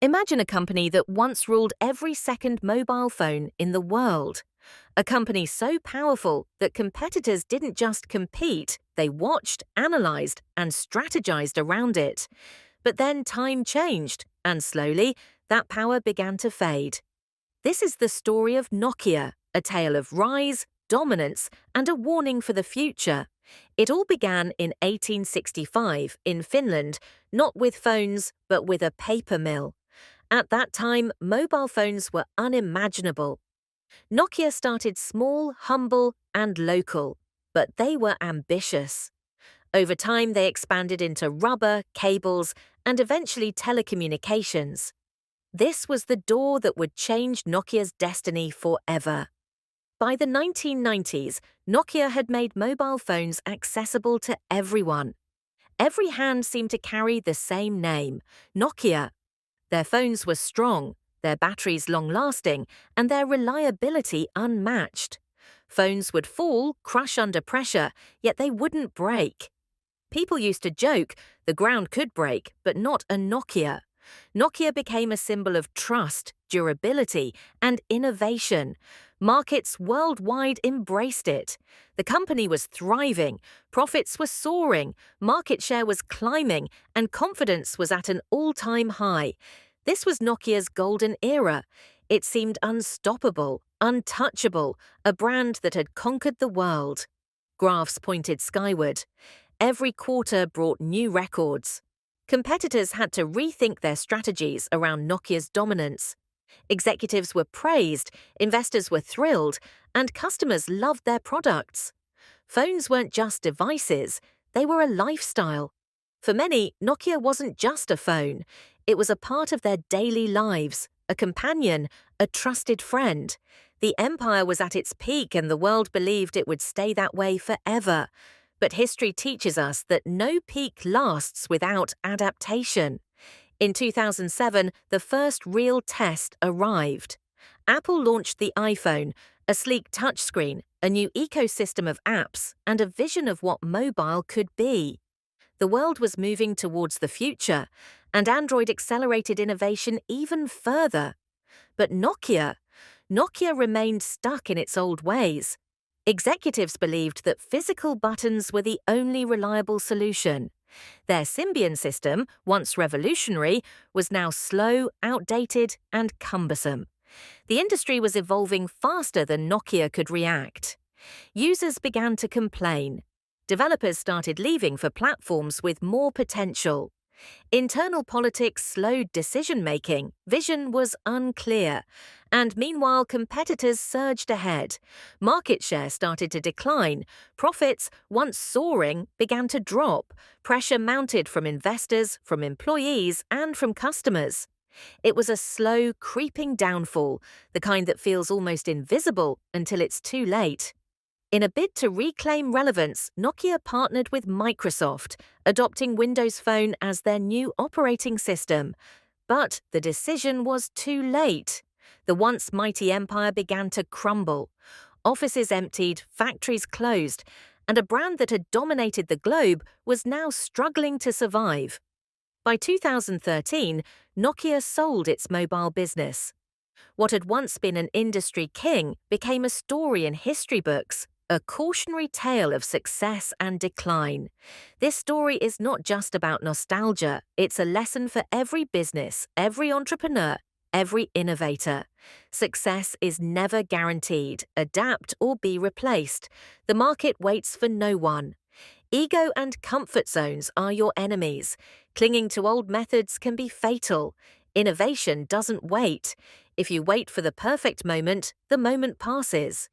Imagine a company that once ruled every second mobile phone in the world. A company so powerful that competitors didn't just compete, they watched, analyzed, and strategized around it. But then time changed, and slowly, that power began to fade. This is the story of Nokia, a tale of rise, dominance, and a warning for the future. It all began in 1865 in Finland, not with phones, but with a paper mill. At that time, mobile phones were unimaginable. Nokia started small, humble, and local, but they were ambitious. Over time, they expanded into rubber, cables, and eventually telecommunications. This was the door that would change Nokia's destiny forever. By the 1990s, Nokia had made mobile phones accessible to everyone. Every hand seemed to carry the same name, Nokia. Their phones were strong, their batteries long-lasting, and their reliability unmatched. Phones would fall, crush under pressure, yet they wouldn't break. People used to joke, the ground could break, but not a Nokia. Nokia became a symbol of trust, durability, and innovation. Markets worldwide embraced it. The company was thriving, profits were soaring, market share was climbing, and confidence was at an all-time high. This was Nokia's golden era. It seemed unstoppable, untouchable, a brand that had conquered the world. Graphs pointed skyward. Every quarter brought new records. Competitors had to rethink their strategies around Nokia's dominance. Executives were praised, investors were thrilled, and customers loved their products. Phones weren't just devices, they were a lifestyle. For many, Nokia wasn't just a phone. It was a part of their daily lives, a companion, a trusted friend. The empire was at its peak and the world believed it would stay that way forever. But history teaches us that no peak lasts without adaptation. In 2007, the first real test arrived. Apple launched the iPhone, a sleek touchscreen, a new ecosystem of apps, and a vision of what mobile could be. The world was moving towards the future, and Android accelerated innovation even further. But Nokia remained stuck in its old ways. Executives believed that physical buttons were the only reliable solution. Their Symbian system, once revolutionary, was now slow, outdated, and cumbersome. The industry was evolving faster than Nokia could react. Users began to complain. Developers started leaving for platforms with more potential. Internal politics slowed decision-making, vision was unclear, and meanwhile competitors surged ahead. Market share started to decline, profits, once soaring, began to drop, pressure mounted from investors, from employees, and from customers. It was a slow, creeping downfall, the kind that feels almost invisible until it's too late. In a bid to reclaim relevance, Nokia partnered with Microsoft, adopting Windows Phone as their new operating system. But the decision was too late. The once mighty empire began to crumble. Offices emptied, factories closed, and a brand that had dominated the globe was now struggling to survive. By 2013, Nokia sold its mobile business. What had once been an industry king became a story in history books. A cautionary tale of success and decline. This story is not just about nostalgia, it's a lesson for every business, every entrepreneur, every innovator. Success is never guaranteed, adapt or be replaced. The market waits for no one. Ego and comfort zones are your enemies. Clinging to old methods can be fatal. Innovation doesn't wait. If you wait for the perfect moment, the moment passes.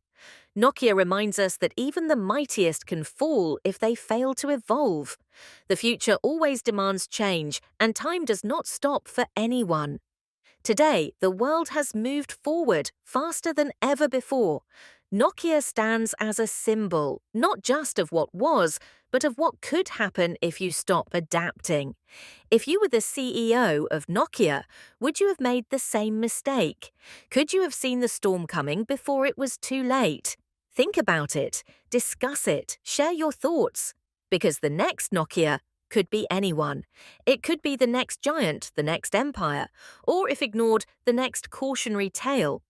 Nokia reminds us that even the mightiest can fall if they fail to evolve. The future always demands change, and time does not stop for anyone. Today, the world has moved forward faster than ever before. Nokia stands as a symbol, not just of what was, but of what could happen if you stop adapting. If you were the CEO of Nokia, would you have made the same mistake? Could you have seen the storm coming before it was too late? Think about it, discuss it, share your thoughts, because the next Nokia could be anyone. It could be the next giant, the next empire, or if ignored, the next cautionary tale.